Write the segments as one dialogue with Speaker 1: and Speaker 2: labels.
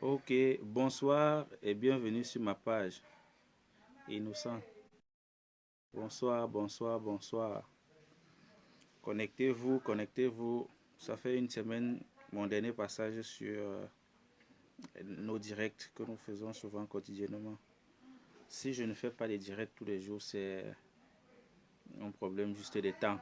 Speaker 1: Ok, bonsoir et bienvenue sur ma page. Innocent. Bonsoir, bonsoir, bonsoir. Connectez-vous, connectez-vous. Ça fait une semaine, mon dernier passage sur nos directs que nous faisons souvent quotidiennement. Si je ne fais pas les directs tous les jours, c'est un problème juste de temps.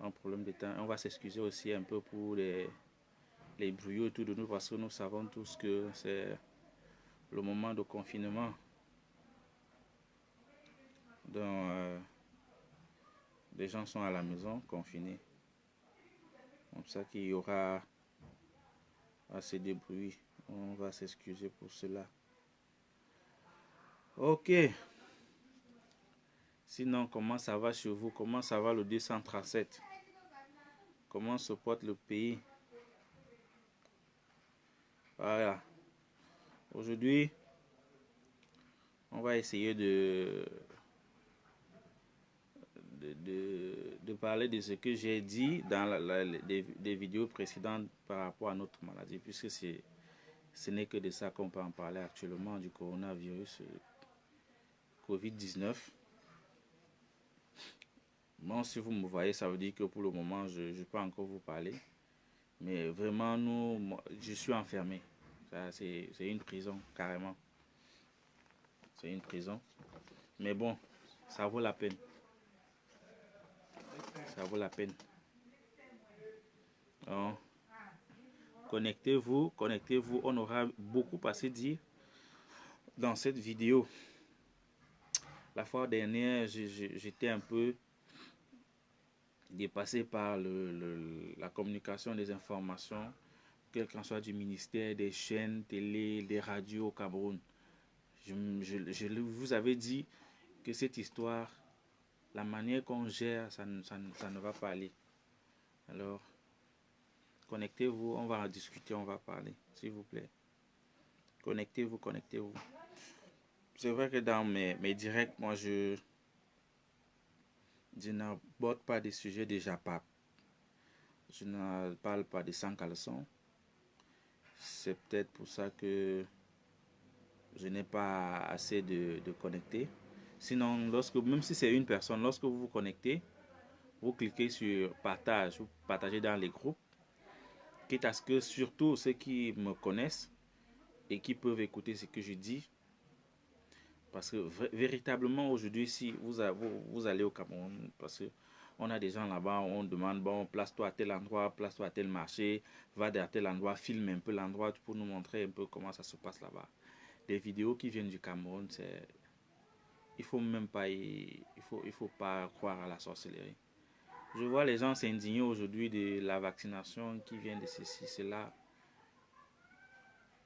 Speaker 1: Un problème de temps. On va s'excuser aussi un peu pour les brouillots autour de nous parce que nous savons tous que c'est le moment de confinement. Donc, les gens sont à la maison, confinés. C'est pour ça qu'il y aura assez de bruit. On va s'excuser pour cela. Ok. Sinon, comment ça va chez vous? Comment ça va le 237? Comment se porte le pays? Voilà. Aujourd'hui, on va essayer de parler de ce que j'ai dit dans des vidéos précédentes par rapport à notre maladie, puisque ce n'est que de ça qu'on peut en parler actuellement, du coronavirus Covid-19. Bon, si vous me voyez, ça veut dire que pour le moment, je ne peux encore vous parler. Mais vraiment, je suis enfermé. C'est une prison, carrément. C'est une prison. Mais bon, ça vaut la peine. Ça vaut la peine. Donc, connectez-vous, connectez-vous. On aura beaucoup à se dire dans cette vidéo. La fois dernière, j'étais un peu dépassé par la communication des informations, quel qu'en soit du ministère, des chaînes télé, des radios au Cameroun. Je vous avais dit que cette histoire, la manière qu'on gère, ça ne va pas aller. Alors, connectez-vous, on va en discuter, on va parler, s'il vous plaît. Connectez-vous, connectez-vous. C'est vrai que dans mes directs, moi, je n'aborde pas des sujets déjà pas. Je ne parle pas de sans caleçon. C'est peut-être pour ça que je n'ai pas assez de connectés. Sinon, même si c'est une personne, lorsque vous vous connectez, vous cliquez sur partage, vous partagez dans les groupes, quitte à ce que surtout ceux qui me connaissent et qui peuvent écouter ce que je dis, parce que véritablement aujourd'hui, si vous allez au Cameroun, parce que on a des gens là-bas, on demande, bon, place-toi à tel endroit, place-toi à tel marché, va à tel endroit, filme un peu l'endroit pour nous montrer un peu comment ça se passe là-bas. Des vidéos qui viennent du Cameroun, il faut même pas, il faut pas croire à la sorcellerie. Je vois les gens s'indigner aujourd'hui de la vaccination qui vient de ceci, cela.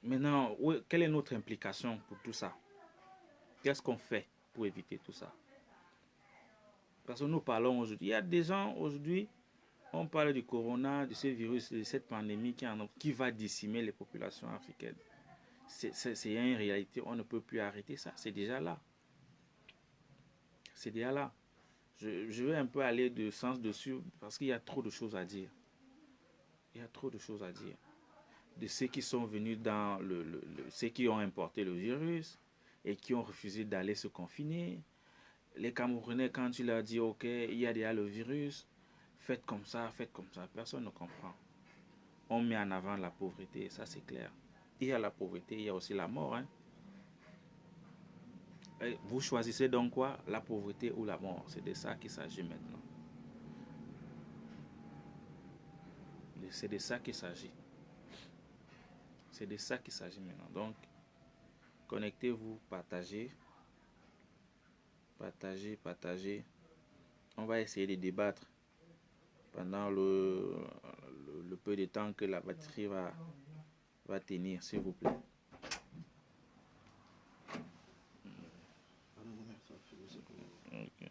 Speaker 1: Maintenant, quelle est notre implication pour tout ça? Qu'est-ce qu'on fait pour éviter tout ça? Parce que nous parlons aujourd'hui, il y a des gens aujourd'hui, on parle du corona, de ce virus, de cette pandémie qui va décimer les populations africaines. C'est une réalité, on ne peut plus arrêter ça, c'est déjà là. C'est déjà là. Je vais un peu aller de sens dessus parce qu'il y a trop de choses à dire. Il y a trop de choses à dire. De ceux qui sont venus dans ceux qui ont importé le virus et qui ont refusé d'aller se confiner. Les Camerounais, quand tu leur dis, ok, il y a déjà le virus, faites comme ça, personne ne comprend. On met en avant la pauvreté, ça c'est clair. Il y a la pauvreté, il y a aussi la mort. Hein. Vous choisissez donc quoi? La pauvreté ou la mort? C'est de ça qu'il s'agit maintenant. C'est de ça qu'il s'agit. C'est de ça qu'il s'agit maintenant. Donc, connectez-vous, partagez. Partagez, partagez. On va essayer de débattre pendant le peu de temps que la batterie va tenir, s'il vous plaît. Okay.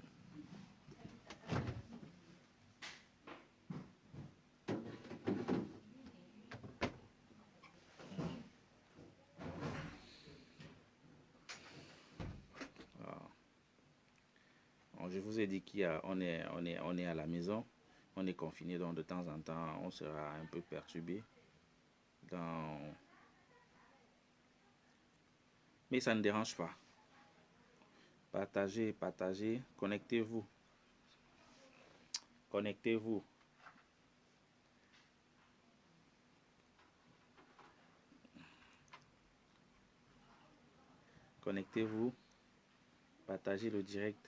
Speaker 1: Alors, je vous ai dit qu'on est à la maison, on est confiné, donc de temps en temps, on sera un peu perturbé dans Mais ça ne dérange pas. Partagez, partagez, connectez-vous. Connectez-vous. Connectez-vous. Partagez le direct,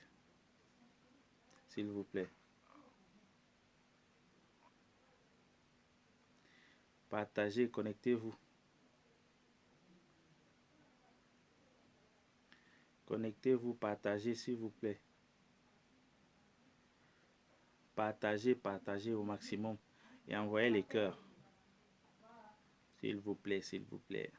Speaker 1: s'il vous plaît. Partagez, connectez-vous. Connectez-vous, partagez, s'il vous plaît. Partagez, partagez au maximum. Et envoyez les cœurs. S'il vous plaît, s'il vous plaît.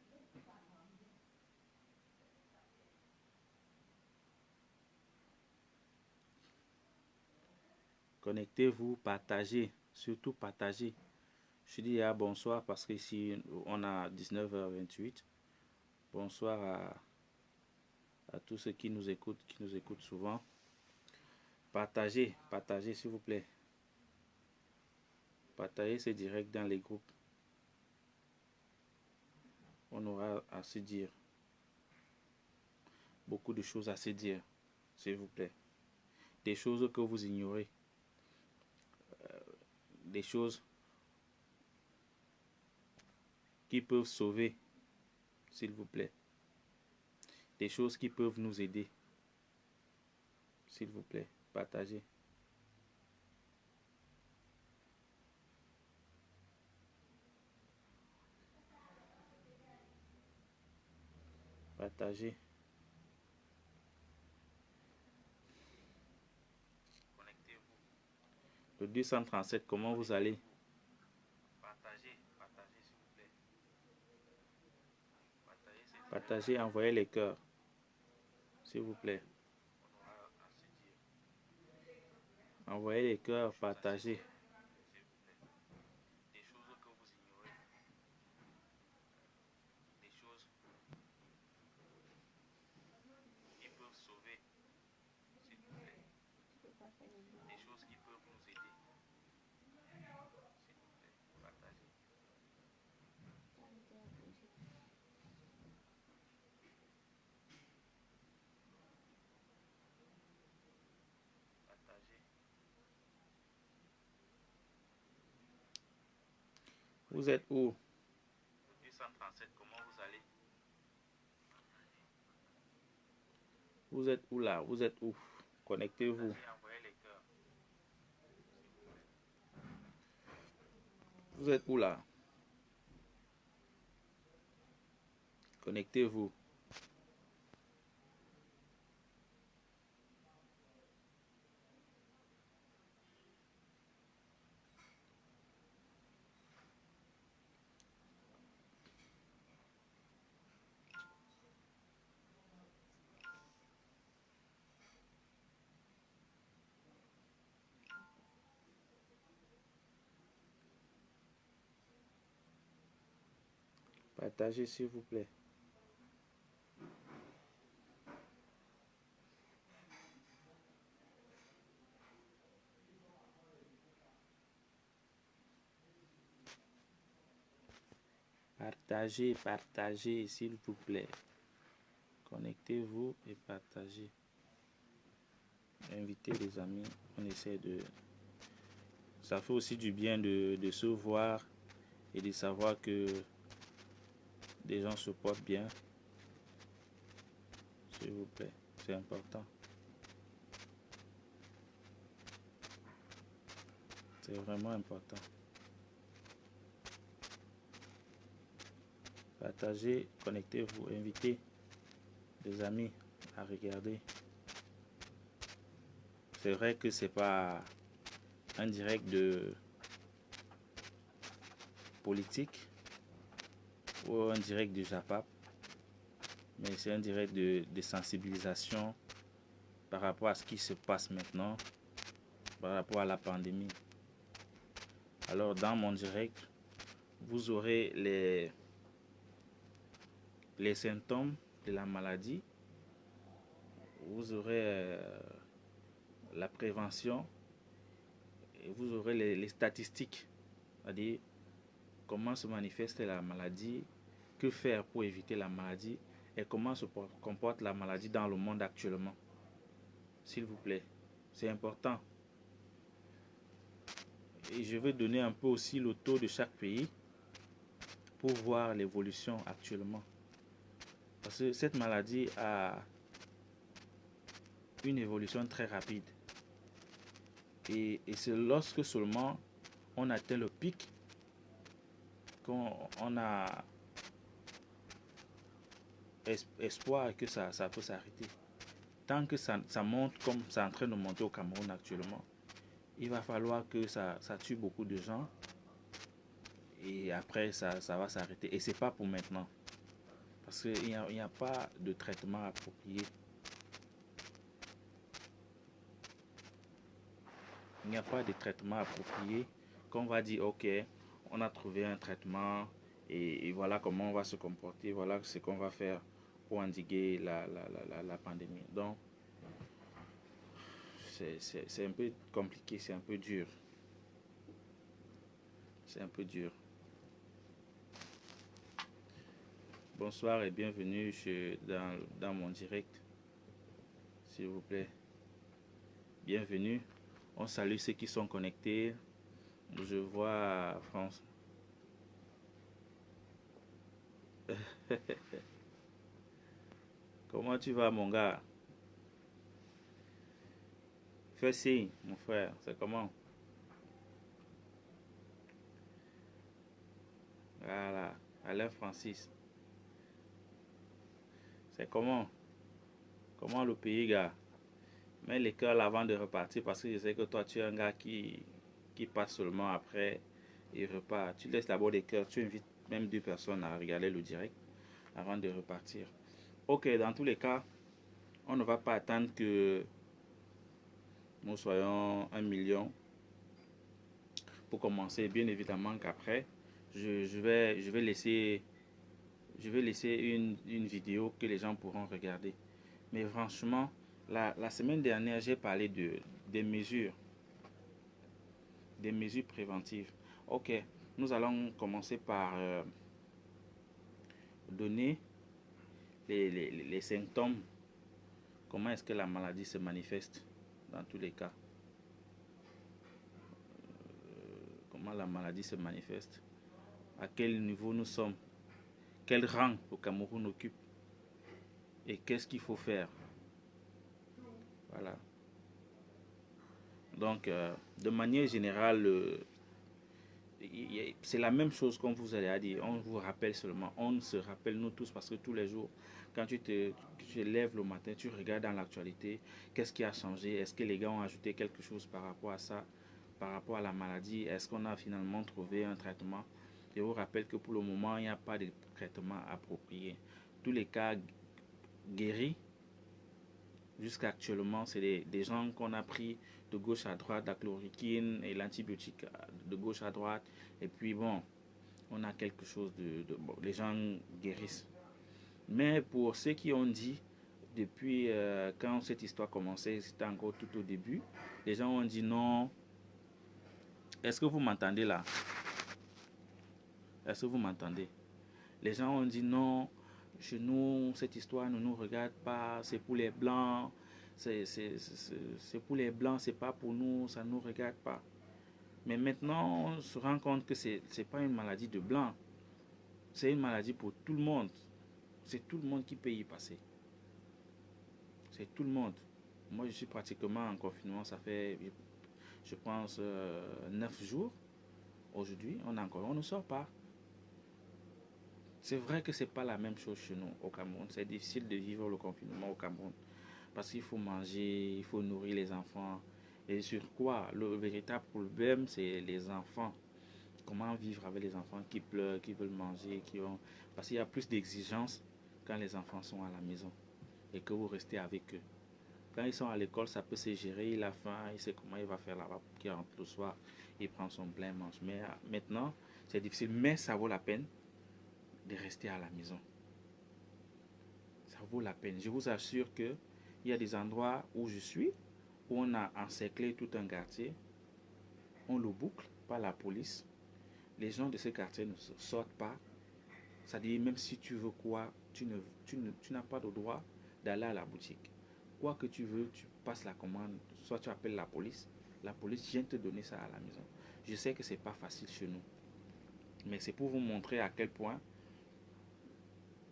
Speaker 1: Connectez-vous, partagez. Surtout partagez. Je dis bonsoir parce qu'ici on a 19h28. Bonsoir à tous ceux qui nous écoutent souvent. Partagez, partagez s'il vous plaît. Partagez ce direct dans les groupes. On aura à se dire. Beaucoup de choses à se dire, s'il vous plaît. Des choses que vous ignorez. Des choses qui peuvent sauver, s'il vous plaît. Des choses qui peuvent nous aider. S'il vous plaît, partagez. Partagez. Le 237, comment vous allez? Partagez, partagez s'il vous plaît. Partagez, envoyez les cœurs. S'il vous plaît. Envoyez les cœurs, partagez. Des choses que vous ignorez. Des choses qui peuvent sauver. S'il vous plaît. Des choses qui peuvent nous aider. S'il vous plaît, partagez. Partagez. Vous êtes où? 237, comment vous allez? Vous êtes où là? Vous êtes où? Connectez-vous. Vous êtes où là? Connectez-vous. Partagez s'il vous plaît. Partagez, partagez s'il vous plaît. Connectez-vous et partagez. Invitez les amis. On essaie de... Ça fait aussi du bien de se voir et de savoir que des gens se portent bien. S'il vous plaît, c'est important. C'est vraiment important. Partagez, connectez-vous, invitez des amis à regarder. C'est vrai que c'est pas un direct de politique ou un direct de Japap, mais c'est un direct de sensibilisation par rapport à ce qui se passe maintenant, par rapport à la pandémie. Alors dans mon direct, vous aurez les symptômes de la maladie, vous aurez la prévention et vous aurez les statistiques, c'est-à-dire comment se manifeste la maladie, que faire pour éviter la maladie et comment se comporte la maladie dans le monde actuellement. S'il vous plaît, c'est important. Et je vais donner un peu aussi le taux de chaque pays pour voir l'évolution actuellement. Parce que cette maladie a une évolution très rapide. Et c'est lorsque seulement on atteint le pic qu'on a espoir que ça peut s'arrêter. Tant que ça monte comme c'est en train de monter au Cameroun actuellement, il va falloir que ça tue beaucoup de gens. Et après, ça va s'arrêter. Et c'est pas pour maintenant. Parce qu'il n'y a pas de traitement approprié. Il n'y a pas de traitement approprié qu'on va dire, ok, on a trouvé un traitement et voilà comment on va se comporter, voilà ce qu'on va faire pour endiguer la pandémie. Donc, c'est un peu compliqué, c'est un peu dur. C'est un peu dur. Bonsoir et bienvenue dans mon direct, s'il vous plaît. Bienvenue. On salue ceux qui sont connectés. Je vois France. Comment tu vas, mon gars? Fais signe, mon frère. C'est comment? Voilà. Alain Francis. C'est comment? Comment le pays, gars? Mets les cœurs avant de repartir parce que je sais que toi, tu es un gars qui passe seulement après et repart. Tu laisses d'abord des cœurs. Tu invites même 2 personnes à regarder le direct avant de repartir. Ok, dans tous les cas, on ne va pas attendre que nous soyons 1 million pour commencer. Bien évidemment qu'après, je vais laisser une vidéo que les gens pourront regarder. Mais franchement, la semaine dernière, j'ai parlé des mesures préventives. Ok, nous allons commencer par donner les symptômes. Comment est-ce que la maladie se manifeste dans tous les cas. Comment la maladie se manifeste. À quel niveau nous sommes. Quel rang le Cameroun occupe. Et qu'est-ce qu'il faut faire. Voilà. Donc, de manière générale, c'est la même chose qu'on vous a dit. On vous rappelle seulement. On se rappelle nous tous parce que tous les jours, quand tu te lèves le matin, tu regardes dans l'actualité, qu'est-ce qui a changé? Est-ce que les gars ont ajouté quelque chose par rapport à ça, par rapport à la maladie? Est-ce qu'on a finalement trouvé un traitement? Je vous rappelle que pour le moment, il n'y a pas de traitement approprié. Tous les cas guéris jusqu'à actuellement, c'est des gens qu'on a pris de gauche à droite, la chloroquine et l'antibiotique de gauche à droite. Et puis bon, on a quelque chose bon, les gens guérissent. Mais pour ceux qui ont dit, depuis quand cette histoire commençait, c'était encore tout au début, les gens ont dit non. Est-ce que vous m'entendez là? Est-ce que vous m'entendez? Les gens ont dit non, chez nous, cette histoire ne nous regarde pas, c'est pour les blancs, c'est pour les blancs, c'est pas pour nous, ça ne nous regarde pas. Mais maintenant, on se rend compte que c'est pas une maladie de blanc, c'est une maladie pour tout le monde. C'est tout le monde qui peut y passer. C'est tout le monde. Moi, je suis pratiquement en confinement, ça fait, je pense, 9 jours. Aujourd'hui, on ne sort pas. C'est vrai que c'est pas la même chose chez nous au Cameroun. C'est difficile de vivre le confinement au Cameroun. Parce qu'il faut manger, il faut nourrir les enfants. Et sur quoi? Le véritable problème, c'est les enfants. Comment vivre avec les enfants qui pleurent, qui veulent manger, parce qu'il y a plus d'exigences quand les enfants sont à la maison et que vous restez avec eux. Quand ils sont à l'école, ça peut se gérer, il a faim, il sait comment il va faire là-bas, qu'il rentre le soir, il prend son plein mange. Mais maintenant, c'est difficile, mais ça vaut la peine de rester à la maison. Ça vaut la peine. Je vous assure que il y a des endroits où je suis, où on a encerclé tout un quartier, on le boucle par la police. Les gens de ce quartier ne sortent pas. C'est-à-dire, même si tu veux quoi, tu n'as pas le droit d'aller à la boutique. Quoi que tu veux, tu passes la commande, soit tu appelles la police vient te donner ça à la maison. Je sais que c'est pas facile chez nous, mais c'est pour vous montrer à quel point,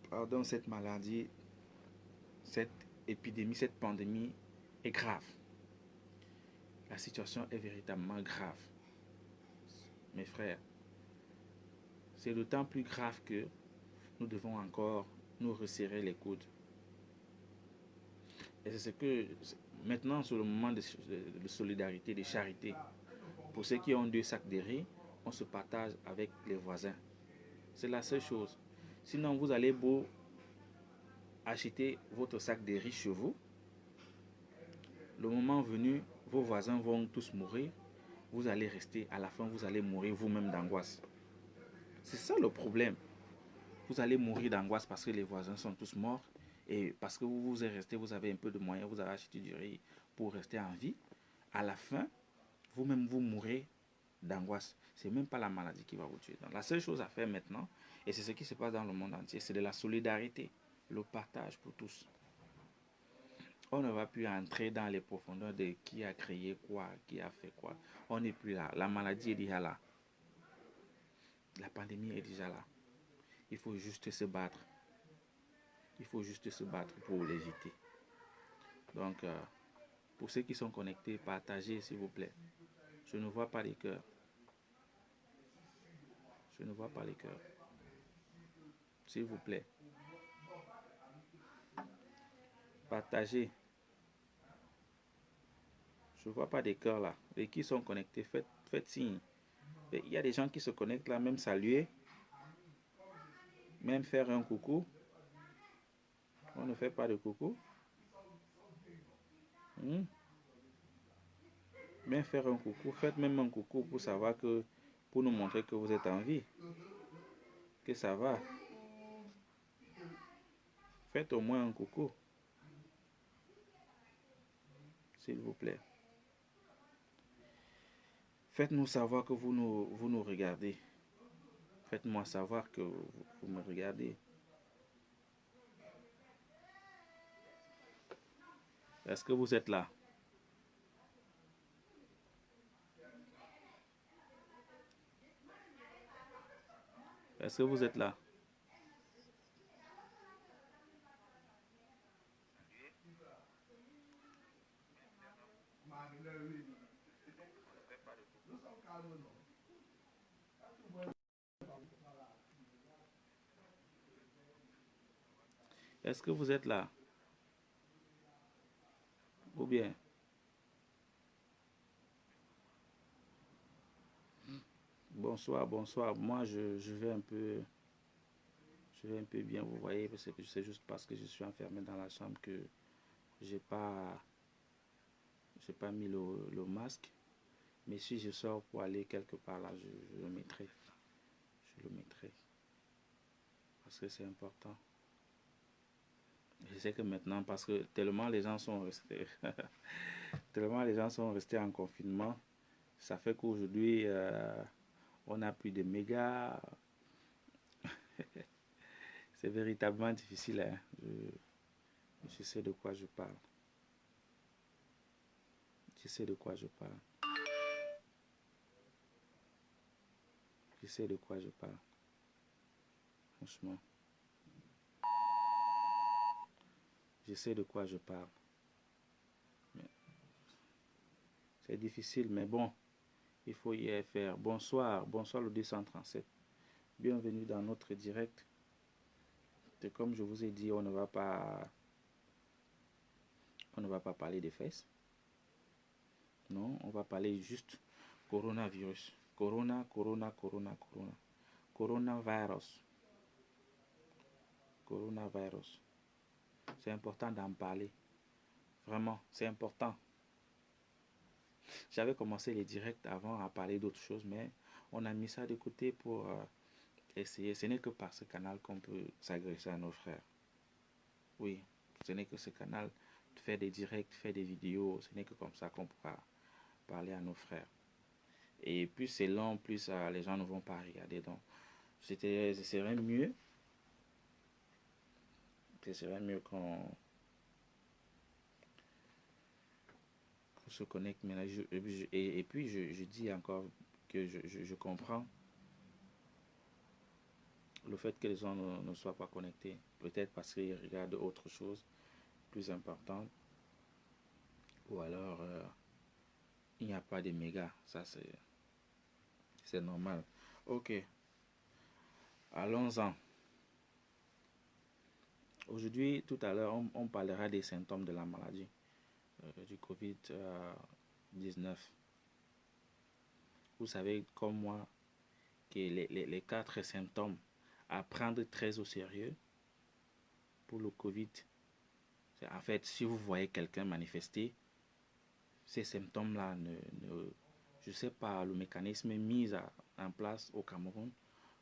Speaker 1: pardon, cette maladie, cette épidémie, cette pandémie est grave. La situation est véritablement grave. Mes frères, c'est d'autant plus grave que nous devons encore nous resserrer les coudes. Et c'est ce que maintenant, sur le moment de solidarité, de charité, pour ceux qui ont 2 sacs de riz, on se partage avec les voisins. C'est la seule chose. Sinon, vous allez beau acheter votre sac de riz chez vous. Le moment venu, vos voisins vont tous mourir. Vous allez rester, à la fin, vous allez mourir vous-même d'angoisse. C'est ça le problème. Vous allez mourir d'angoisse parce que les voisins sont tous morts et parce que vous êtes resté, vous avez un peu de moyens, vous avez acheté du riz pour rester en vie. À la fin, vous-même vous mourrez d'angoisse. C'est même pas la maladie qui va vous tuer. Donc, la seule chose à faire maintenant, et c'est ce qui se passe dans le monde entier, c'est de la solidarité, le partage pour tous. On ne va plus entrer dans les profondeurs de qui a créé quoi, qui a fait quoi. On n'est plus là. La maladie est déjà là. La pandémie est déjà là. Il faut juste se battre. Il faut juste se battre pour l'éviter. Donc, pour ceux qui sont connectés, partagez s'il vous plaît. Je ne vois pas les cœurs. Je ne vois pas les cœurs. S'il vous plaît. Partagez. Je ne vois pas des cœurs là. Et qui sont connectés, faites signe. Et il y a des gens qui se connectent là, même saluer. Même faire un coucou. On ne fait pas de coucou. Même faire un coucou. Faites même un coucou pour savoir que, pour nous montrer que vous êtes en vie. Que ça va. Faites au moins un coucou. S'il vous plaît. Faites-nous savoir que vous nous regardez. Faites-moi savoir que vous me regardez. Est-ce que vous êtes là? Est-ce que vous êtes là? Est-ce que vous êtes là? Ou bien? Bonsoir, bonsoir. Moi, je vais un peu... Je vais un peu bien, vous voyez, parce que c'est juste parce que je suis enfermé dans la chambre que j'ai pas, j'ai pas mis le masque. Mais si je sors pour aller quelque part là, je le mettrai. Je le mettrai. Parce que c'est important. Je sais que maintenant, parce que tellement les gens sont restés, tellement les gens sont restés en confinement, ça fait qu'aujourd'hui, on n'a plus de mégas. C'est véritablement difficile, hein. Je sais de quoi je parle. Je sais de quoi je parle. Je sais de quoi je parle. Franchement. Je sais de quoi je parle. C'est difficile, mais bon, il faut y faire. Bonsoir, bonsoir le 237. Bienvenue dans notre direct. Et comme je vous ai dit, on ne va pas parler des fesses. Non, on va parler juste coronavirus. Corona. Coronavirus. Coronavirus. C'est important d'en parler. Vraiment, c'est important. J'avais commencé les directs avant à parler d'autres choses, mais on a mis ça de côté pour essayer. Ce n'est que par ce canal qu'on peut s'agresser à nos frères. Oui, ce n'est que ce canal, faire des directs, faire des vidéos, ce n'est que comme ça qu'on pourra parler à nos frères. Et plus c'est long, plus les gens ne vont pas regarder. Donc, ce serait mieux ce serait mieux qu'on se connecte maintenant. Et puis, je dis encore que je comprends le fait que les gens ne soient pas connectés. Peut-être parce qu'ils regardent autre chose plus importante. Ou alors, il n'y a pas de méga. Ça, c'est normal. Ok, allons-en. Aujourd'hui, tout à l'heure, on parlera des symptômes de la maladie, du COVID-19. Vous savez, comme moi, que les 4 symptômes à prendre très au sérieux pour le COVID, c'est en fait, si vous voyez quelqu'un manifester, ces symptômes-là, je ne sais pas le mécanisme mis en place au Cameroun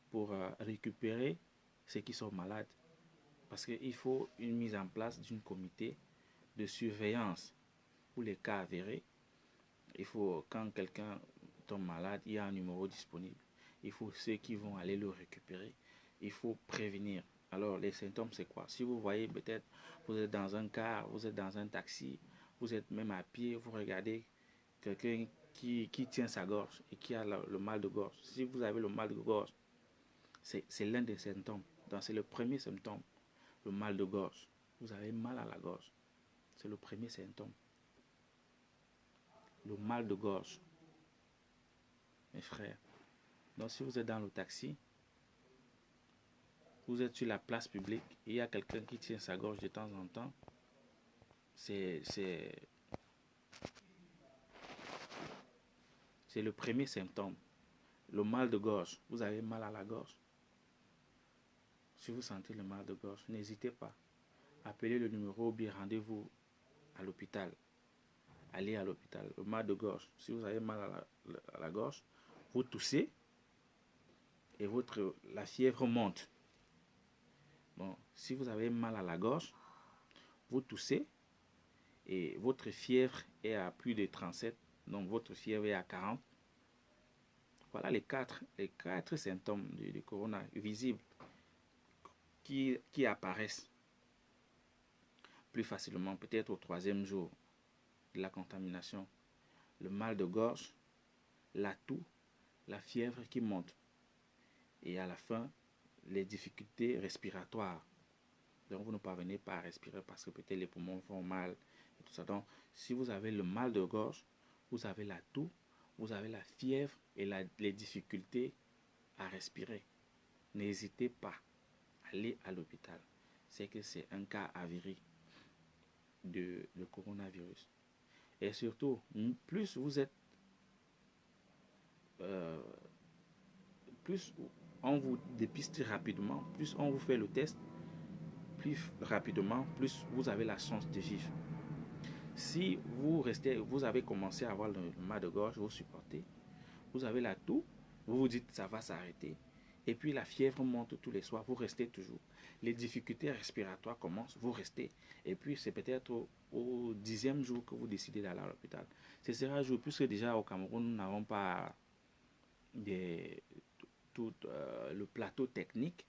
Speaker 1: pour récupérer ceux qui sont malades. Parce qu'il faut une mise en place d'un comité de surveillance pour les cas avérés. Il faut, quand quelqu'un tombe malade, il y a un numéro disponible. Il faut ceux qui vont aller le récupérer. Il faut prévenir. Alors, les symptômes, c'est quoi? Si vous voyez, peut-être, vous êtes dans un car, vous êtes dans un taxi, vous êtes même à pied, vous regardez quelqu'un qui tient sa gorge et qui a le mal de gorge. Si vous avez le mal de gorge, c'est l'un des symptômes. Donc, c'est le premier symptôme, le mal de gorge. Vous avez mal à la gorge. C'est le premier symptôme. Le mal de gorge, mes frères. Donc, si vous êtes dans le taxi, vous êtes sur la place publique, et il y a quelqu'un qui tient sa gorge de temps en temps, c'est le premier symptôme. Le mal de gorge. Vous avez mal à la gorge. Si vous sentez le mal de gorge, n'hésitez pas. Appelez le numéro ou bien rendez-vous à l'hôpital. Allez à l'hôpital. Le mal de gorge. Si vous avez mal à la gorge, vous toussez et la fièvre monte. Bon, si vous avez mal à la gorge, vous toussez et votre fièvre est à plus de 37, donc votre fièvre est à 40. Voilà les quatre symptômes du corona visibles qui apparaissent plus facilement, peut-être au 3e jour de la contamination. Le mal de gorge, la toux, la fièvre qui monte. Et à la fin, les difficultés respiratoires. Donc vous ne parvenez pas à respirer parce que peut-être les poumons font mal et tout ça. Donc si vous avez le mal de gorge, vous avez la toux, vous avez la fièvre et les difficultés à respirer. N'hésitez pas à aller à l'hôpital. C'est que c'est un cas avéré de coronavirus. Et surtout, plus vous êtes plus on vous dépiste rapidement, plus on vous fait le test, plus rapidement, plus vous avez la chance de vivre. Si vous avez commencé à avoir le mal de gorge, vous supportez, vous avez la toux, vous vous dites ça va s'arrêter, et puis la fièvre monte tous les soirs, vous restez toujours. Les difficultés respiratoires commencent, vous restez, et puis c'est peut-être au 10e jour que vous décidez d'aller à l'hôpital. Ce sera un jour, puisque déjà au Cameroun, nous n'avons pas tout le plateau technique,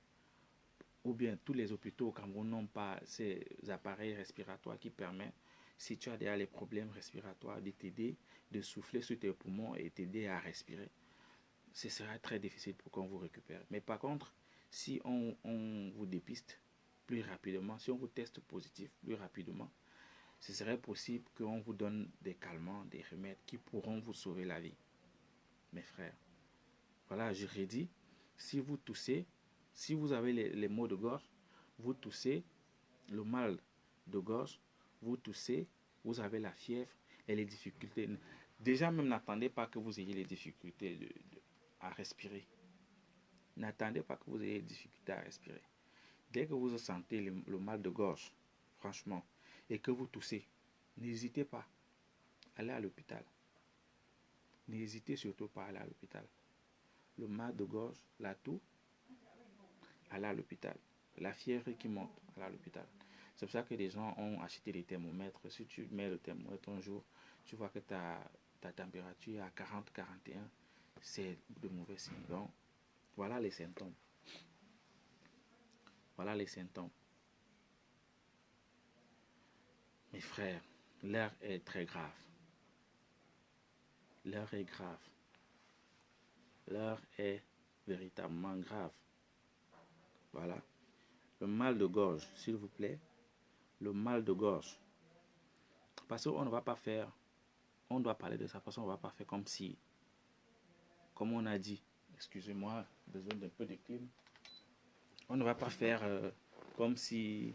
Speaker 1: ou bien tous les hôpitaux au Cameroun n'ont pas ces appareils respiratoires qui permettent, si tu as déjà les problèmes respiratoires, de t'aider, de souffler sur tes poumons et t'aider à respirer. Ce sera très difficile pour qu'on vous récupère. Mais par contre, si on vous dépiste plus rapidement, si on vous teste positif plus rapidement, ce serait possible qu'on vous donne des calmants, des remèdes qui pourront vous sauver la vie. Mes frères, voilà, je redis, si vous toussez, si vous avez les maux de gorge, vous toussez, le mal de gorge, vous toussez, vous avez la fièvre et les difficultés. Déjà même, n'attendez pas que vous ayez les difficultés à respirer. N'attendez pas que vous ayez des difficultés à respirer. Dès que vous sentez le mal de gorge, franchement, et que vous toussez, n'hésitez pas, allez à l'hôpital. N'hésitez surtout pas à aller à l'hôpital. Le mal de gorge, la toux, allez à l'hôpital. La fièvre qui monte, allez à l'hôpital. C'est pour ça que les gens ont acheté des thermomètres. Si tu mets le thermomètre un jour, tu vois que ta température est à 40-41, c'est de mauvais signe. Donc, voilà les symptômes. Voilà les symptômes. Mes frères, l'heure est très grave. L'heure est grave. L'heure est véritablement grave. Voilà. Le mal de gorge, s'il vous plaît. Le mal de gorge. Parce qu'on ne va pas faire, on doit parler de ça, parce qu'on ne va pas faire comme si, comme on a dit, excusez-moi, besoin d'un peu de clim. On ne va pas faire comme si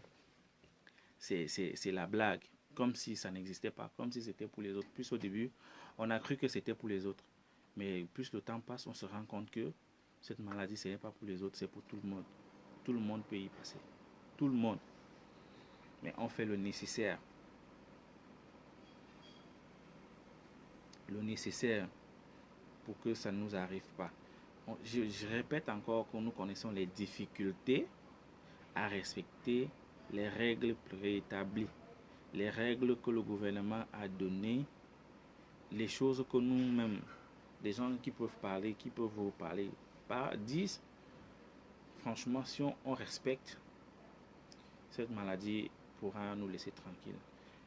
Speaker 1: c'est la blague, comme si ça n'existait pas, comme si c'était pour les autres. Plus au début, on a cru que c'était pour les autres. Mais plus le temps passe, on se rend compte que cette maladie, ce n'est pas pour les autres, c'est pour tout le monde. Tout le monde peut y passer. Tout le monde. Mais on fait le nécessaire. Le nécessaire pour que ça ne nous arrive pas. Je répète encore que nous connaissons les difficultés à respecter les règles préétablies, les règles que le gouvernement a données, les choses que nous-mêmes, les gens qui peuvent parler, qui peuvent vous parler, disent, franchement, si on respecte, cette maladie pourra nous laisser tranquilles.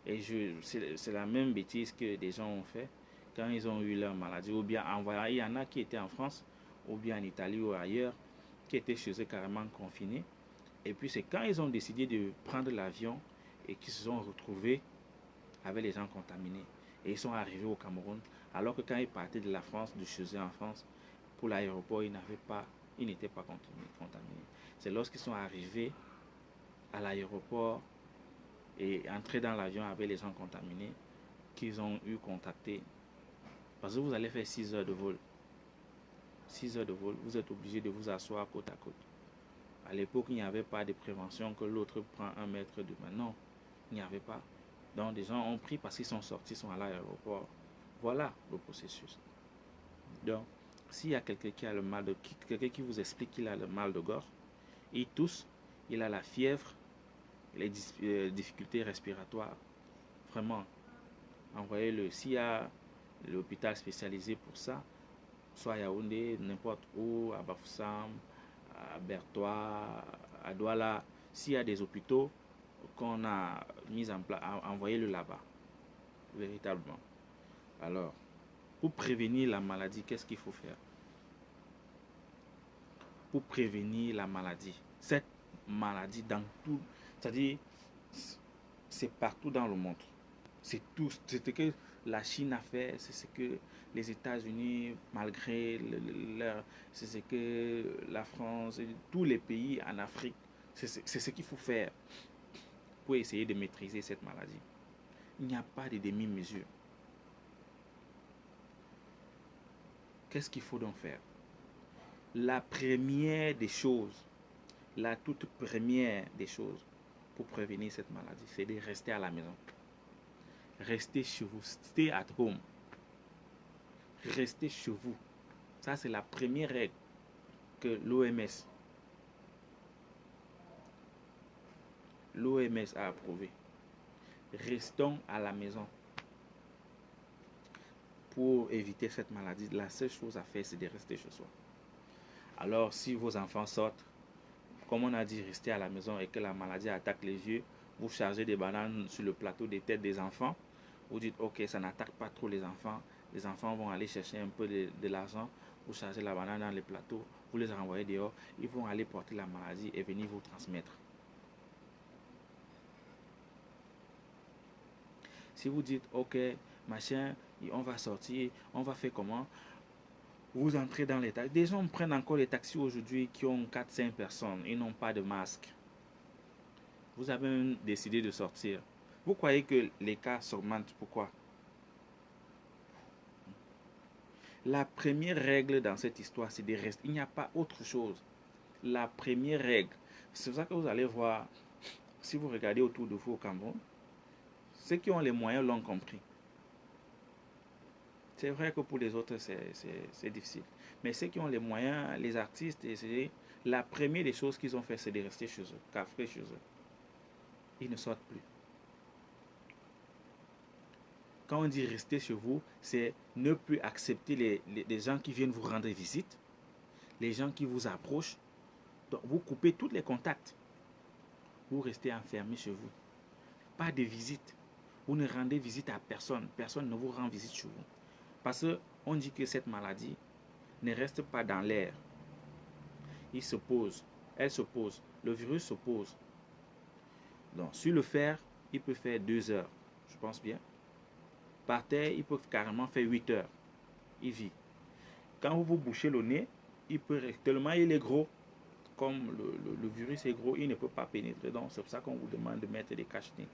Speaker 1: Et c'est la même bêtise que des gens ont fait quand ils ont eu leur maladie, ou bien il y en a qui étaient en France, ou bien en Italie ou ailleurs, qui étaient chez eux carrément confinés. Et puis c'est quand ils ont décidé de prendre l'avion et qu'ils se sont retrouvés avec les gens contaminés. Et ils sont arrivés au Cameroun, alors que quand ils partaient de la France, de chez eux en France, pour l'aéroport, ils n'étaient pas contaminés. C'est lorsqu'ils sont arrivés à l'aéroport et entrés dans l'avion avec les gens contaminés qu'ils ont eu contacté. Parce que vous allez faire 6 heures de vol. 6 heures de vol, vous êtes obligé de vous asseoir côte à côte. À l'époque, il n'y avait pas de prévention que l'autre prend 1 mètre de main. Non, il n'y avait pas. Donc, des gens ont pris parce qu'ils sont sortis, sont allés à l'aéroport. Voilà le processus. Donc, s'il y a quelqu'un qui a le mal de quelqu'un qui vous explique qu'il a le mal de gorge, il tousse, il a la fièvre, les difficultés respiratoires, vraiment, envoyez-le. S'il y a l'hôpital spécialisé pour ça, soit à Yaoundé, n'importe où, à Bafoussam, à Bertois, à Douala, s'il y a des hôpitaux qu'on a mis en place, envoyez-le là-bas, véritablement. Alors, pour prévenir la maladie, qu'est-ce qu'il faut faire? Pour prévenir la maladie, cette maladie dans tout, c'est-à-dire, c'est partout dans le monde. C'est tout, c'est ce que la Chine a fait, c'est ce que les États-Unis, malgré c'est ce que la France, tous les pays en Afrique, c'est ce qu'il faut faire pour essayer de maîtriser cette maladie. Il n'y a pas de demi-mesure. Qu'est-ce qu'il faut donc faire? La première des choses, la toute première des choses pour prévenir cette maladie, c'est de rester à la maison. Restez chez vous. Stay at home. Restez chez vous. Ça, c'est la première règle que l'OMS a approuvée. Restons à la maison. Pour éviter cette maladie, la seule chose à faire, c'est de rester chez soi. Alors, si vos enfants sortent, comme on a dit, restez à la maison et que la maladie attaque les yeux, vous chargez des bananes sur le plateau des têtes des enfants. Vous dites, ok, ça n'attaque pas trop les enfants. Les enfants vont aller chercher un peu de l'argent. Vous chargez la banane dans les plateaux. Vous les renvoyez dehors. Ils vont aller porter la maladie et venir vous transmettre. Si vous dites, ok, machin, on va sortir, on va faire comment? Vous entrez dans les taxis. Des gens prennent encore les taxis aujourd'hui qui ont 4-5 personnes. Ils n'ont pas de masque. Vous avez même décidé de sortir. Vous croyez que les cas s'augmentent? Pourquoi? La première règle dans cette histoire, c'est de rester. Il n'y a pas autre chose. La première règle. C'est pour ça que vous allez voir, si vous regardez autour de vous au Cameroun, ceux qui ont les moyens l'ont compris. C'est vrai que pour les autres, c'est difficile. Mais ceux qui ont les moyens, les artistes, la première des choses qu'ils ont fait, c'est de rester chez eux, café chez eux. Ils ne sortent plus. Quand on dit rester chez vous, c'est ne plus accepter les gens qui viennent vous rendre visite, les gens qui vous approchent. Donc, vous coupez tous les contacts. Vous restez enfermé chez vous. Pas de visite. Vous ne rendez visite à personne. Personne ne vous rend visite chez vous. Parce qu'on dit que cette maladie ne reste pas dans l'air. Il se pose. Elle se pose. Le virus se pose. Donc, sur le fer, il peut faire 2 heures. Je pense bien. Par terre, il peut carrément faire 8 heures. Il vit. Quand vous vous bouchez le nez, il peut, tellement il est gros, comme le virus est gros, il ne peut pas pénétrer. Donc, c'est pour ça qu'on vous demande de mettre des cache-nez.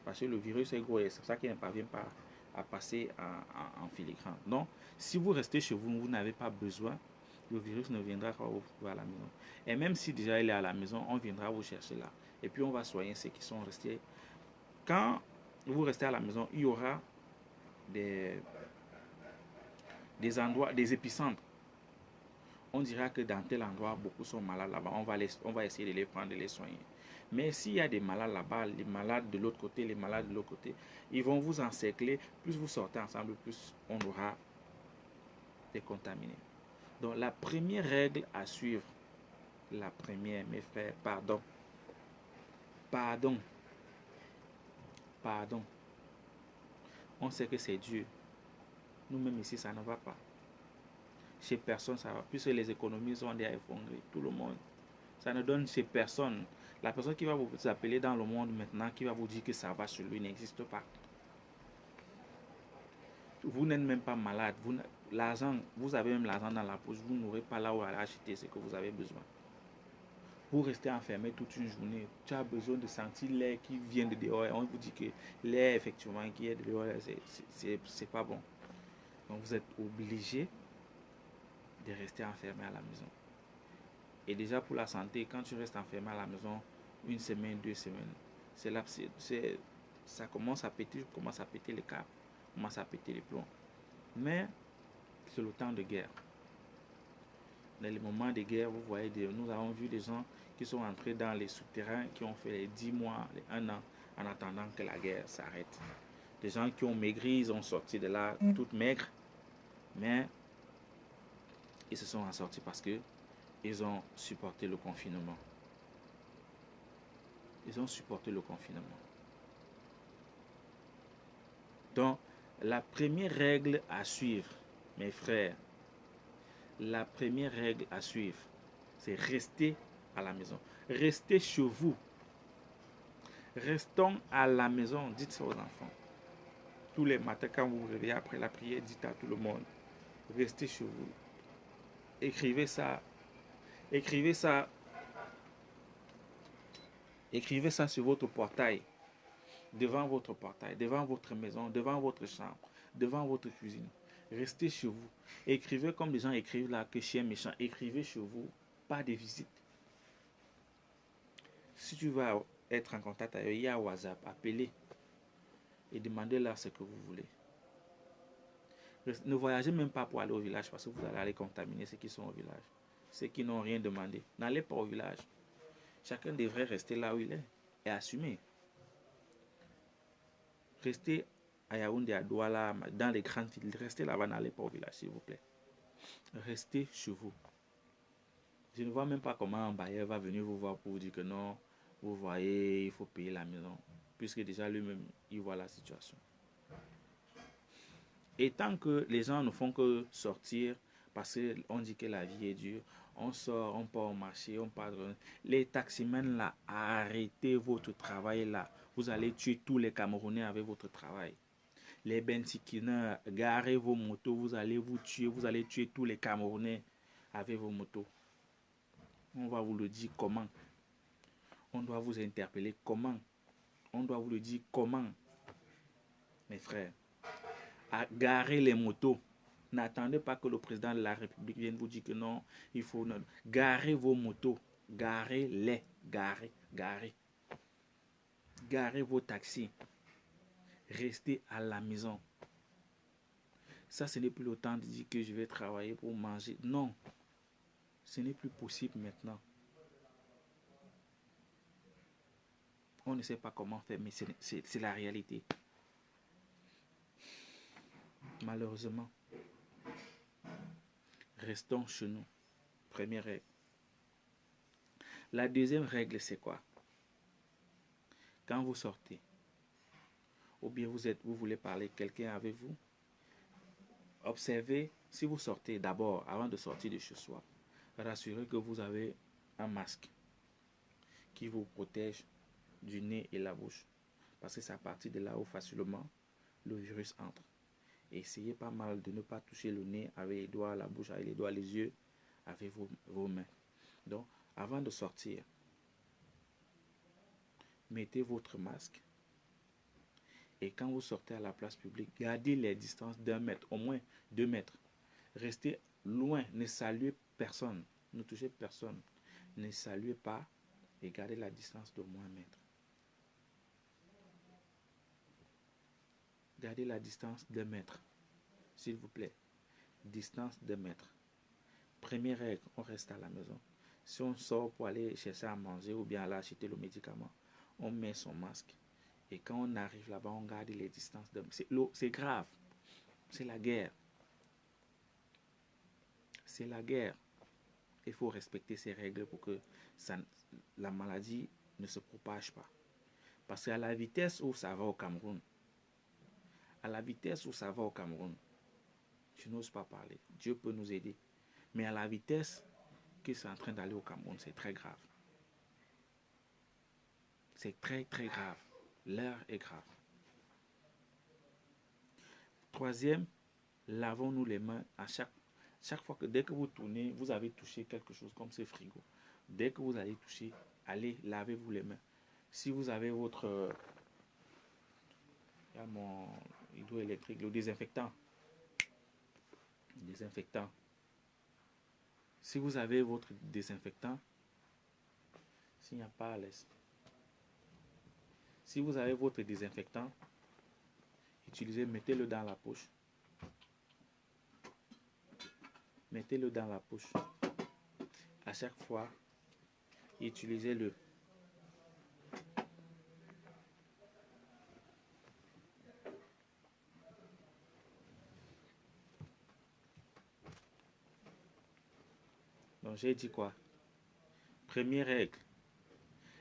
Speaker 1: Parce que le virus est gros et c'est pour ça qu'il ne parvient pas à passer en filigrane. Donc, si vous restez chez vous, vous n'avez pas besoin, le virus ne viendra pas vous trouver à la maison. Et même si déjà il est à la maison, on viendra vous chercher là. Et puis, on va soigner ceux qui sont restés. Quand vous restez à la maison, il y aura des endroits, des épicentres. On dira que dans tel endroit, beaucoup sont malades là-bas. On va essayer de les prendre, de les soigner. Mais s'il y a des malades là-bas, les malades de l'autre côté, les malades de l'autre côté, ils vont vous encercler. Plus vous sortez ensemble, plus on aura des contaminés. Donc la première règle à suivre, la première, mes frères, pardon. On sait que c'est Dieu. Nous-mêmes ici, ça ne va pas. Chez personne, ça va. Puisque les économies sont déjà effondrées. Tout le monde. Ça ne donne chez personne. La personne qui va vous appeler dans le monde maintenant, qui va vous dire que ça va chez lui, n'existe pas. Vous n'êtes même pas malade. L'argent, vous avez même l'argent dans la poche. Vous n'aurez pas là où aller acheter ce que vous avez besoin. Vous restez enfermé toute une journée. Tu as besoin de sentir l'air qui vient de dehors. On vous dit que l'air, effectivement, qui est de dehors, c'est pas bon. Donc, vous êtes obligé de rester enfermé à la maison. Et déjà pour la santé, quand tu restes enfermé à la maison, 1 semaine, 2 semaines, ça commence à péter les câbles, commence à péter les plombs. Mais c'est le temps de guerre. Dans les moments de guerre, vous voyez, nous avons vu des gens qui sont entrés dans les souterrains, qui ont fait les 10 mois, les 1 an, en attendant que la guerre s'arrête. Des gens qui ont maigri, ils ont sorti de là toutes maigres, mais ils se sont en sortis parce que ils ont supporté le confinement. Ils ont supporté le confinement. Donc, la première règle à suivre, mes frères, la première règle à suivre, c'est rester à la maison. Restez chez vous. Restons à la maison. Dites ça aux enfants. Tous les matins, quand vous vous réveillez après la prière, dites à tout le monde, restez chez vous. Écrivez ça. Écrivez ça. Écrivez ça sur votre portail. Devant votre portail, devant votre maison, devant votre chambre, devant votre cuisine. Restez chez vous. Écrivez comme les gens écrivent là, que chien méchant. Écrivez chez vous, pas de visite. Si tu vas être en contact avec eux, il y a WhatsApp, appelez et demandez-leur ce que vous voulez. Ne voyagez même pas pour aller au village parce que vous allez aller contaminer ceux qui sont au village. Ceux qui n'ont rien demandé. N'allez pas au village. Chacun devrait rester là où il est et assumer. Restez à Yaoundé, à Douala, dans les grandes villes. Restez là-bas, n'allez pas au village, s'il vous plaît. Restez chez vous. Je ne vois même pas comment un bailleur va venir vous voir pour vous dire que non, vous voyez, il faut payer la maison. Puisque déjà lui-même, il voit la situation. Et tant que les gens ne font que sortir, parce qu'on dit que la vie est dure, on sort, on part au marché, on part... Les taximens là, arrêtez votre travail là. Vous allez tuer tous les Camerounais avec votre travail. Les bensikineurs, garez vos motos, vous allez vous tuer, vous allez tuer tous les Camerounais avec vos motos. On va vous le dire comment. On doit vous interpeller comment. On doit vous le dire comment. Mes frères, à garer les motos. N'attendez pas que le président de la République vienne vous dire que non, il faut... Non. Garez vos motos. Garez-les. Garez vos taxis. Restez à la maison. Ça, ce n'est plus le temps de dire que je vais travailler pour manger. Non. Ce n'est plus possible maintenant. On ne sait pas comment faire, mais c'est la réalité. Malheureusement. Restons chez nous. Première règle. La deuxième règle, c'est quoi? Quand vous sortez, ou bien vous voulez parler quelqu'un avec vous, observez, si vous sortez d'abord, avant de sortir de chez soi, rassurez que vous avez un masque qui vous protège du nez et la bouche. Parce que c'est à partir de là où facilement le virus entre. Et essayez pas mal de ne pas toucher le nez avec les doigts, la bouche avec les doigts, les yeux, avec vos mains. Donc, avant de sortir, mettez votre masque. Et quand vous sortez à la place publique, gardez les distances d'1 mètre, au moins 2 mètres. Restez loin, ne saluez personne, ne touchez personne. Ne saluez pas et gardez la distance d'au moins 1 mètre. Gardez la distance d'1 mètre, s'il vous plaît. Distance d'1 mètre. Première règle, on reste à la maison. Si on sort pour aller chercher à manger ou bien aller acheter le médicament, on met son masque. Et quand on arrive là-bas, on garde les distances. C'est grave. C'est la guerre. C'est la guerre. Il faut respecter ces règles pour que la maladie ne se propage pas. Parce qu'à la vitesse où ça va au Cameroun, je n'ose pas parler. Dieu peut nous aider. Mais à la vitesse que c'est en train d'aller au Cameroun, c'est très grave. C'est très très grave. L'heure est grave. Troisième, lavons-nous les mains à chaque fois que dès que vous tournez, vous avez touché quelque chose comme ce frigo. Dès que vous allez toucher, allez, lavez-vous les mains. Si vous avez votre... il y a mon hydroélectrique, le désinfectant. Si vous avez votre désinfectant, s'il n'y a pas à l'aise. Si vous avez votre désinfectant, utilisez, mettez-le dans la poche. Mettez-le dans la poche. À chaque fois, utilisez-le. Donc j'ai dit quoi? Première règle,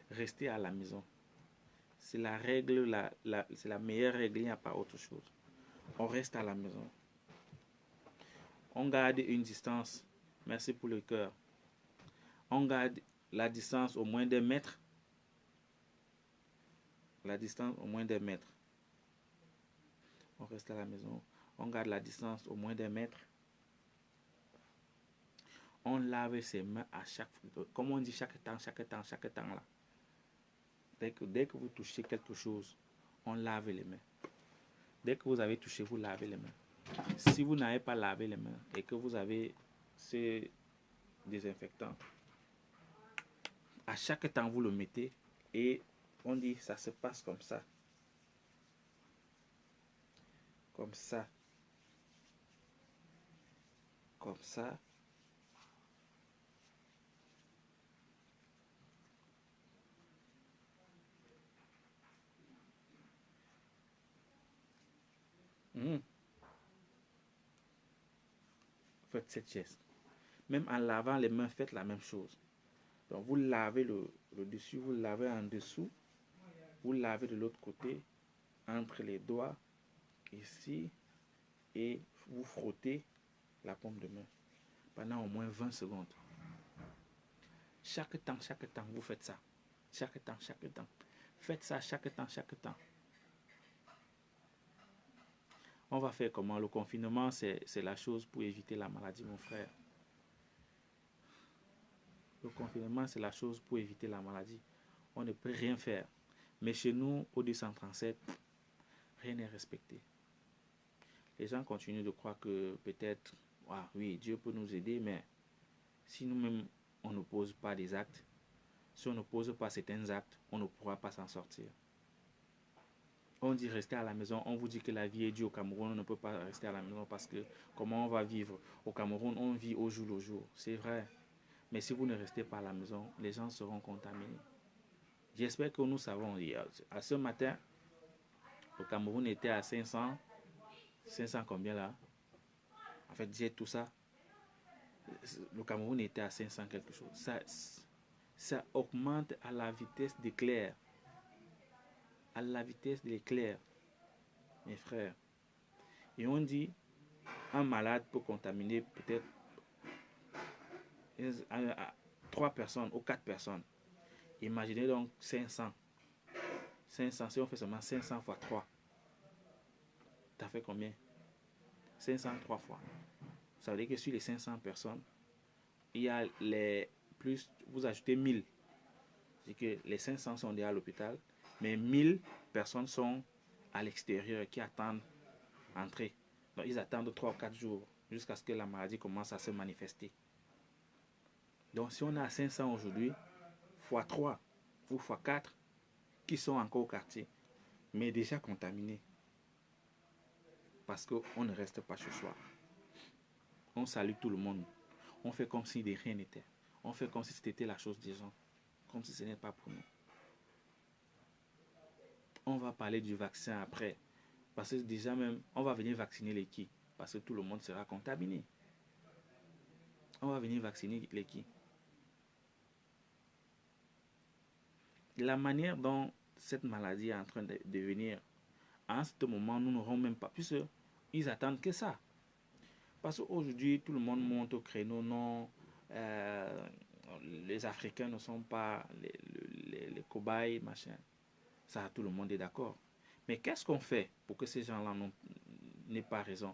Speaker 1: restez à la maison. C'est la règle, c'est la meilleure règle, il n'y a pas autre chose. On reste à la maison. On garde une distance. Merci pour le cœur. On garde la distance au moins d'1 mètre. La distance au moins d'1 mètre. On reste à la maison. On garde la distance au moins d'1 mètre. On lave ses mains à chaque fois. Comme on dit, chaque temps là. Dès que vous touchez quelque chose, on lave les mains. Dès que vous avez touché, vous lavez les mains. Si vous n'avez pas lavé les mains et que vous avez ces désinfectants, à chaque temps vous le mettez et on dit ça se passe comme ça. Comme ça. Comme ça. Faites cette geste. Même en lavant les mains, faites la même chose. Donc vous lavez le dessus, vous lavez en dessous, vous lavez de l'autre côté, entre les doigts, ici, et vous frottez la paume de main pendant au moins 20 secondes. Chaque temps, vous faites ça. Chaque temps. Faites ça chaque temps. On va faire comment? Le confinement, c'est la chose pour éviter la maladie, mon frère. Le confinement, c'est la chose pour éviter la maladie. On ne peut rien faire. Mais chez nous, au 237, rien n'est respecté. Les gens continuent de croire que peut-être, oui, Dieu peut nous aider, mais si nous-mêmes, on ne pose pas des actes, si on ne pose pas certains actes, on ne pourra pas s'en sortir. On dit rester à la maison, on vous dit que la vie est dure au Cameroun, on ne peut pas rester à la maison parce que comment on va vivre? Au Cameroun, on vit au jour le jour, c'est vrai. Mais si vous ne restez pas à la maison, les gens seront contaminés. J'espère que nous savons. À ce matin, le Cameroun était à 500 combien là? En fait, j'ai tout ça. Le Cameroun était à 500 quelque chose. Ça augmente à la vitesse d'éclair. À la vitesse de l'éclair. mes frères. Et on dit, un malade peut contaminer peut-être 3 personnes ou 4 personnes. Imaginez donc 500. 500, si on fait seulement 500 fois 3, ça fait combien? 503 fois. Ça veut dire que sur les 500 personnes, il y a les plus, vous ajoutez 1000. C'est que les 500 sont déjà à l'hôpital, mais 1000 personnes sont à l'extérieur qui attendent entrer. Donc ils attendent 3 ou 4 jours jusqu'à ce que la maladie commence à se manifester. Donc si on a 500 aujourd'hui, fois 3 ou fois 4 qui sont encore au quartier, mais déjà contaminés. Parce qu'on ne reste pas chez soi. On salue tout le monde. On fait comme si de rien n'était. On fait comme si c'était la chose des gens. Comme si ce n'est pas pour nous. On va parler du vaccin après. Parce que déjà même, on va venir vacciner les qui? Parce que tout le monde sera contaminé. On va venir vacciner les qui? La manière dont cette maladie est en train de devenir, à ce moment, nous n'aurons même pas, puisque ils attendent que ça. Parce qu'aujourd'hui, tout le monde monte au créneau, non, les Africains ne sont pas les cobayes, machin. Ça, tout le monde est d'accord. Mais qu'est-ce qu'on fait pour que ces gens-là n'aient pas raison?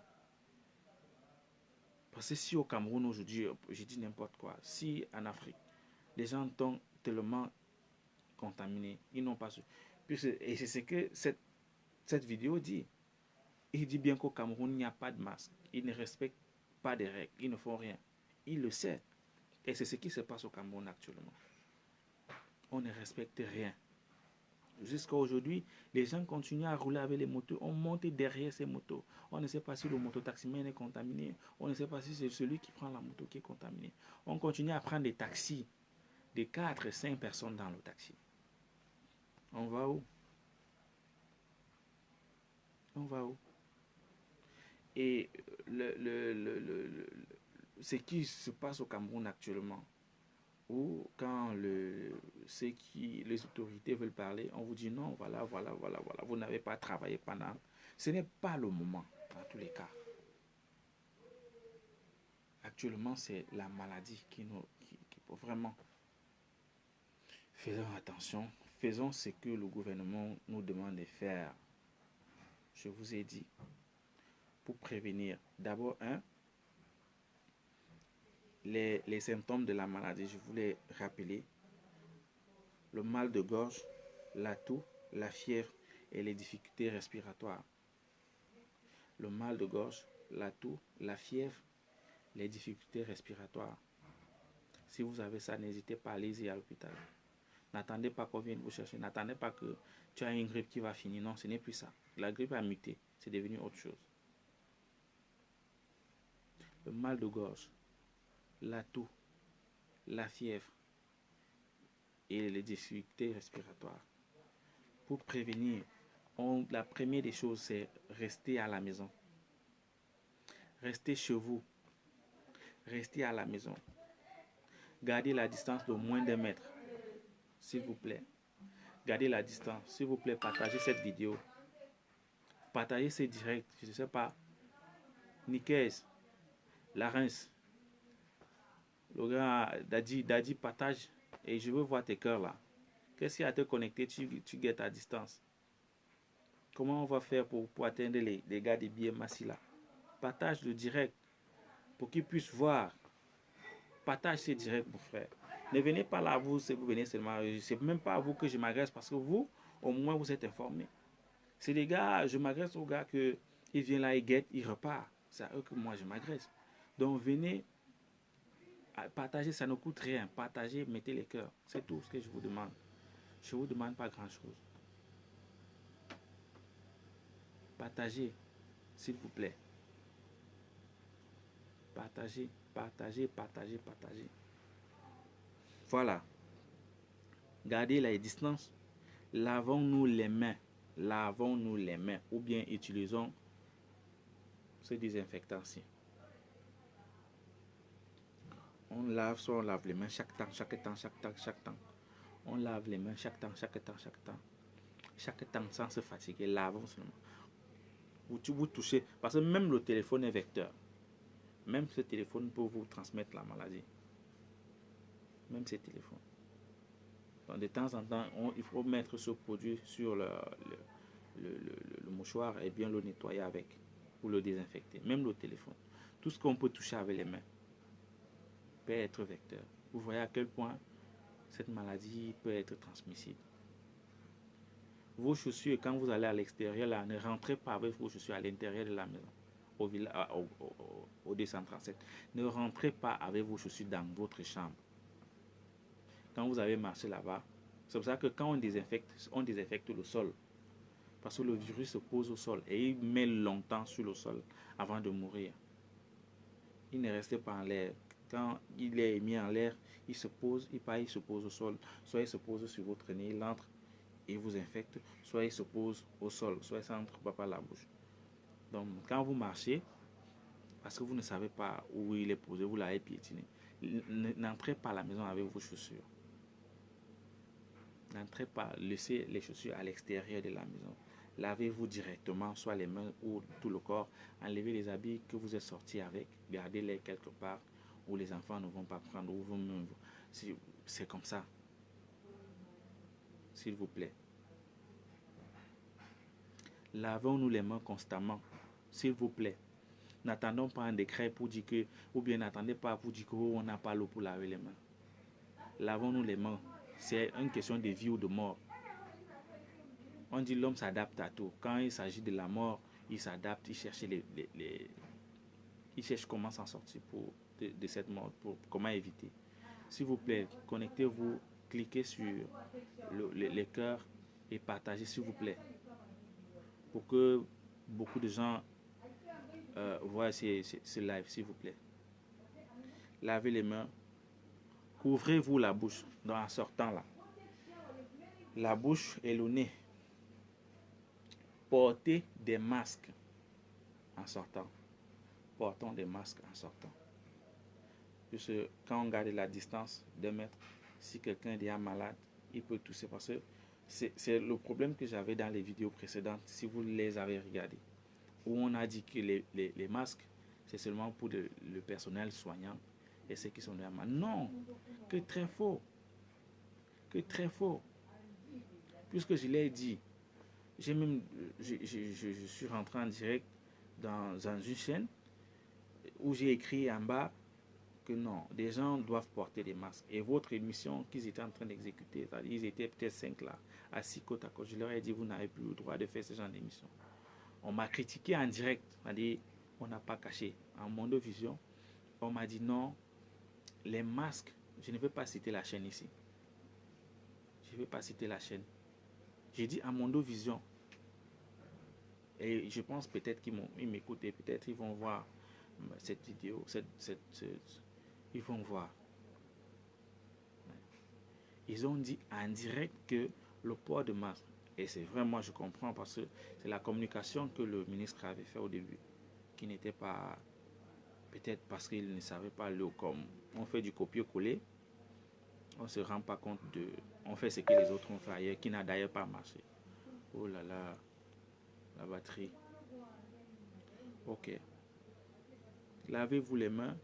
Speaker 1: Parce que si au Cameroun aujourd'hui, je dis n'importe quoi, si en Afrique, les gens sont tellement contaminés, ils n'ont pas su. Et c'est ce que cette vidéo dit. Il dit bien qu'au Cameroun, il n'y a pas de masque. Ils ne respectent pas des règles. Ils ne font rien. Il le sait. Et c'est ce qui se passe au Cameroun actuellement. On ne respecte rien. Jusqu'à aujourd'hui, les gens continuent à rouler avec les motos. On monte derrière ces motos. On ne sait pas si le mototaximène est contaminé. On ne sait pas si c'est celui qui prend la moto qui est contaminé. On continue à prendre des taxis de 4 et 5 personnes dans le taxi. On va où? On va où? Et ce qui se passe au Cameroun actuellement, où quand les autorités veulent parler, on vous dit non, voilà, vous n'avez pas travaillé pendant. Ce n'est pas le moment, dans tous les cas. Actuellement, c'est la maladie qui vraiment. Faisons attention, faisons ce que le gouvernement nous demande de faire. Je vous ai dit, pour prévenir, d'abord, les symptômes de la maladie, je voulais rappeler, le mal de gorge, la toux, la fièvre et les difficultés respiratoires. Le mal de gorge, la toux, la fièvre, les difficultés respiratoires. Si vous avez ça, n'hésitez pas, allez-y à l'hôpital. N'attendez pas qu'on vienne vous chercher. N'attendez pas que tu as une grippe qui va finir. Non, ce n'est plus ça. La grippe a muté. C'est devenu autre chose. Le mal de gorge, la toux, la fièvre et les difficultés respiratoires. Pour prévenir, la première des choses, c'est rester à la maison. Restez chez vous. Restez à la maison. Gardez la distance de moins d'1 mètre. S'il vous plaît. Gardez la distance. S'il vous plaît, partagez cette vidéo. Partagez ces directs. Je ne sais pas. Nicaise, Larens, le gars Daddy partage. Et je veux voir tes cœurs là. Qu'est-ce qu'il y a à te connecter? Tu guettes à distance. Comment on va faire pour atteindre les gars des billets Massi là? Partage le direct pour qu'ils puissent voir. Partage ces directs, mon frère. Ne venez pas là, vous venez seulement. C'est même pas à vous que je m'agresse parce que vous, au moins, vous êtes informés. C'est les gars, je m'agresse aux gars que ils viennent là, ils guettent, ils repartent. C'est à eux que moi je m'agresse. Donc venez partager, ça ne coûte rien. Partagez, mettez les cœurs. C'est tout ce que je vous demande. Je ne vous demande pas grand-chose. Partagez, s'il vous plaît. Partagez. Voilà. Gardez la distance. Lavons-nous les mains. Ou bien utilisons ce désinfectant-ci. On lave les mains chaque temps. On lave les mains chaque temps. Chaque temps sans se fatiguer. Lavons seulement. Vous touchez, parce que même le téléphone est vecteur. Même ce téléphone peut vous transmettre la maladie. Même ces téléphones. Donc de temps en temps, il faut mettre ce produit sur le mouchoir et bien le nettoyer avec, ou le désinfecter. Même le téléphone. Tout ce qu'on peut toucher avec les mains peut être vecteur. Vous voyez à quel point cette maladie peut être transmissible. Vos chaussures, quand vous allez à l'extérieur, là, ne rentrez pas avec vos chaussures à l'intérieur de la maison, au 237. Ne rentrez pas avec vos chaussures dans votre chambre. Quand vous avez marché là-bas, c'est pour ça que quand on désinfecte le sol. Parce que le virus se pose au sol et il met longtemps sur le sol avant de mourir. Il ne reste pas en l'air. Quand il est mis en l'air, il se pose, il se pose au sol. Soit il se pose sur votre nez, il entre et vous infecte. Soit il se pose au sol, soit ça entre pas par la bouche. Donc quand vous marchez, parce que vous ne savez pas où il est posé, vous l'avez piétiné, n'entrez pas à la maison avec vos chaussures. N'entrez pas, laissez les chaussures à l'extérieur de la maison. Lavez-vous directement, soit les mains ou tout le corps. Enlevez les habits que vous êtes sortis avec. Gardez-les quelque part où les enfants ne vont pas prendre. Ou vous-même. C'est comme ça. S'il vous plaît. Lavons-nous les mains constamment. S'il vous plaît. N'attendons pas un décret pour dire que, ou bien n'attendez pas pour dire qu'on n'a pas l'eau pour laver les mains. Lavons-nous les mains. C'est une question de vie ou de mort. On dit l'homme s'adapte à tout. Quand il s'agit de la mort, il s'adapte, il cherche il cherche comment s'en sortir de cette mort, comment éviter. S'il vous plaît, connectez-vous, cliquez sur les cœurs et partagez, s'il vous plaît, pour que beaucoup de gens voient ce live, s'il vous plaît. Lavez les mains, couvrez-vous la bouche en sortant là. La bouche et le nez. Portez des masques en sortant. Portons des masques en sortant. Puisque quand on garde la distance d'un mètre, si quelqu'un est déjà malade, il peut tousser. Parce que c'est le problème que j'avais dans les vidéos précédentes, si vous les avez regardées, où on a dit que les masques, c'est seulement pour le personnel soignant et ceux qui sont déjà malades. Non, que très faux. Que très faux. Puisque je l'ai dit, je suis rentré en direct dans une chaîne où j'ai écrit en bas que non, des gens doivent porter des masques. Et votre émission qu'ils étaient en train d'exécuter, c'est-à-dire ils étaient peut-être 5 là, assis côte à côte, je leur ai dit, vous n'avez plus le droit de faire ce genre d'émission. On m'a critiqué en direct, c'est-à-dire on n'a pas caché. En Mondovision, on m'a dit non, les masques, je ne vais pas citer la chaîne ici. Je ne vais pas citer la chaîne. J'ai dit à Mondovision, et je pense peut-être qu'ils m'écoutent et peut-être ils vont voir cette vidéo, ils vont voir. Ils ont dit en direct que le port de masque, et c'est vrai, moi je comprends parce que c'est la communication que le ministre avait fait au début, qui n'était pas, peut-être parce qu'il ne savait pas comme on fait du copier-coller, on ne se rend pas compte on fait ce que les autres ont fait ailleurs, qui n'a d'ailleurs pas marché. Oh là là, la batterie. Ok. Lavez-vous les mains.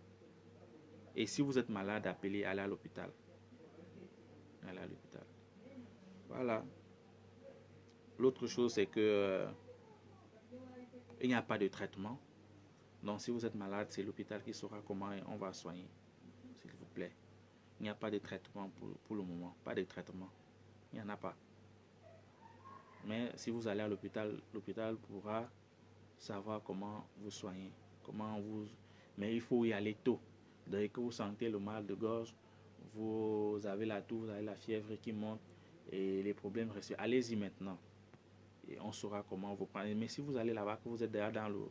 Speaker 1: Et si vous êtes malade, allez à l'hôpital. Allez à l'hôpital. Voilà. L'autre chose, c'est que il n'y a pas de traitement. Donc, si vous êtes malade, c'est l'hôpital qui saura comment on va soigner. S'il vous plaît. Il n'y a pas de traitement pour le moment. Pas de traitement. Il n'y en a pas. Mais si vous allez à l'hôpital, l'hôpital pourra savoir comment vous soigner. Mais il faut y aller tôt. Dès que vous sentez le mal de gorge, vous avez la toux, vous avez la fièvre qui monte et les problèmes restent. Allez-y maintenant. Et on saura comment vous prendre. Mais si vous allez là-bas, que vous êtes déjà dans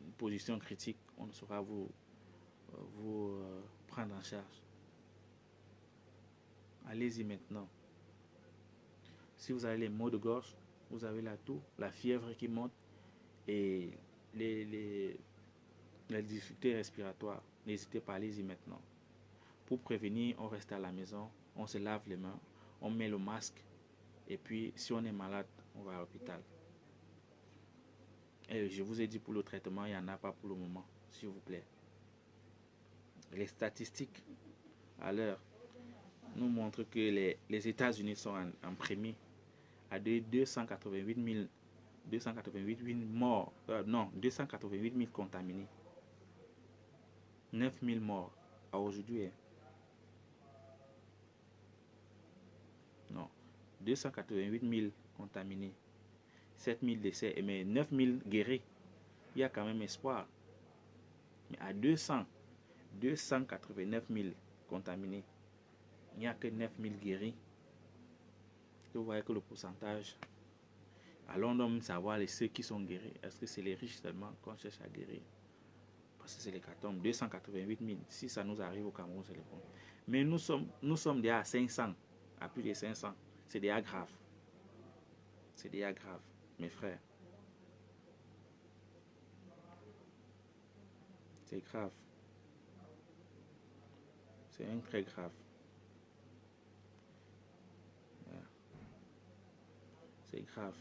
Speaker 1: une position critique, on ne saura vous prendre en charge. Allez-y maintenant. Si vous avez les maux de gorge, vous avez la toux, la fièvre qui monte et les difficultés respiratoires, n'hésitez pas, allez-y maintenant. Pour prévenir, on reste à la maison, on se lave les mains, on met le masque et puis si on est malade, on va à l'hôpital. Et je vous ai dit pour le traitement, il n'y en a pas pour le moment, s'il vous plaît. Les statistiques à l'heure nous montrent que les États-Unis sont en premier à 288 000 morts. Non, 288 000 contaminés. 9 000 morts à aujourd'hui. Non, 288 000 contaminés. 7 000 décès, mais 9 000 guéris. Il y a quand même espoir. Mais à 289 000 contaminés, il n'y a que 9 000 guéris. Vous voyez que le pourcentage. Allons donc savoir ceux qui sont guéris. Est-ce que c'est les riches seulement qu'on cherche à guérir? Parce que c'est les 288 000. Si ça nous arrive au Cameroun, c'est le bon. Mais nous sommes déjà à 500, à plus de 500. C'est déjà grave. C'est déjà grave, mes frères. C'est grave. C'est un très grave. C'est grave.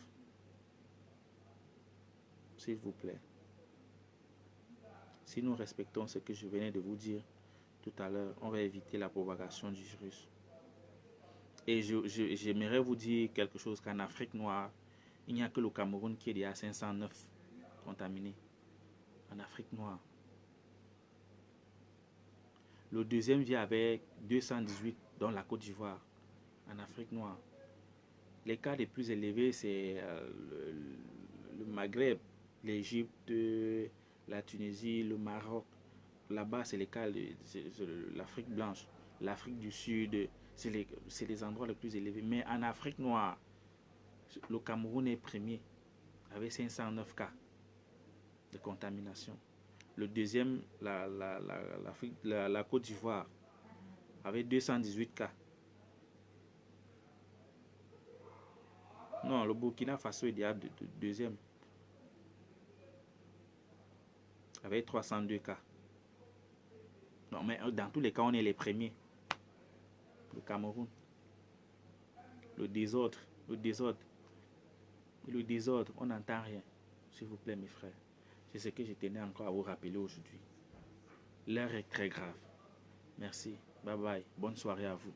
Speaker 1: S'il vous plaît. Si nous respectons ce que je venais de vous dire tout à l'heure, on va éviter la propagation du virus. Et j'aimerais vous dire quelque chose, qu'en Afrique noire, il n'y a que le Cameroun qui est déjà à 509 contaminés. En Afrique noire. Le deuxième vient avec 218 dans la Côte d'Ivoire, en Afrique noire. Les cas les plus élevés, c'est le Maghreb, l'Égypte, la Tunisie, le Maroc. Là-bas, c'est les cas de l'Afrique blanche, l'Afrique du Sud. C'est les endroits les plus élevés. Mais en Afrique noire, le Cameroun est premier, avec 509 cas de contamination. Le deuxième, la Côte d'Ivoire, avec 218 cas. Non, le Burkina Faso est déjà deuxième, avec 302 cas. Non, mais dans tous les cas, on est les premiers. Le Cameroun. Le désordre, on n'entend rien. S'il vous plaît, mes frères. C'est ce que je tenais encore à vous rappeler aujourd'hui. L'heure est très grave. Merci. Bye bye. Bonne soirée à vous.